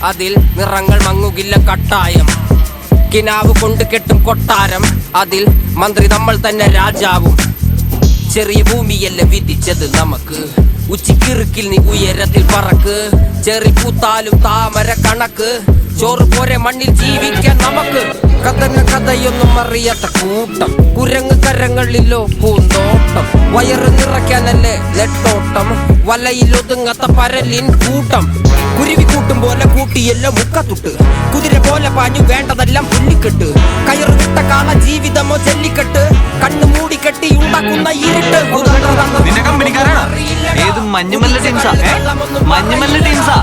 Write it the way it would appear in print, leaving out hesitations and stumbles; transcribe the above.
അതിൽ നിറങ്ങൾ മങ്ങുകില്ല കട്ടായം. കിനാവ് കൊണ്ട് കെട്ടും കൊട്ടാരം, അതിൽ മന്ത്രി നമ്മൾ തന്നെ രാജാവും. ചെറിയ ഭൂമിയല്ല വിധിച്ചത് നമുക്ക്, ഉച്ചിക്കിറുക്കിൽ നീ ഉയരത്തിൽ പറക്ക്. ചെറി പൂത്താലും താമര കണക്ക്, ചോറ് പോരെ മണ്ണിൽ ജീവിക്കാൻ നമുക്ക്. കഥയൊന്നും അറിയാത്ത കൂട്ടം, കുരങ്ങ് കരങ്ങളിലോ പൂന്തോട്ടം. വയറ് നിറയ്ക്കാനല്ലേ നെട്ടോട്ടം, വലയിൽ ഒതുങ്ങാത്ത പരലിൻ കൂട്ടം. കുരുവി കൂട്ടും പോലെ കൂട്ടിയെല്ലാം മുക്കത്തുട്ട്, കുതിര പോലെ പാഞ്ഞു വേണ്ടതെല്ലാം പുല്ലിക്കെട്ട്. കയറ് വിട്ട കാള ജീവിതമോ ജല്ലിക്കെട്ട്, കണ്ണു മൂടിക്കെട്ടി ഉണ്ടാക്കുന്ന ഇരുട്ട്. മഞ്ഞുമല്ല ടീംസാ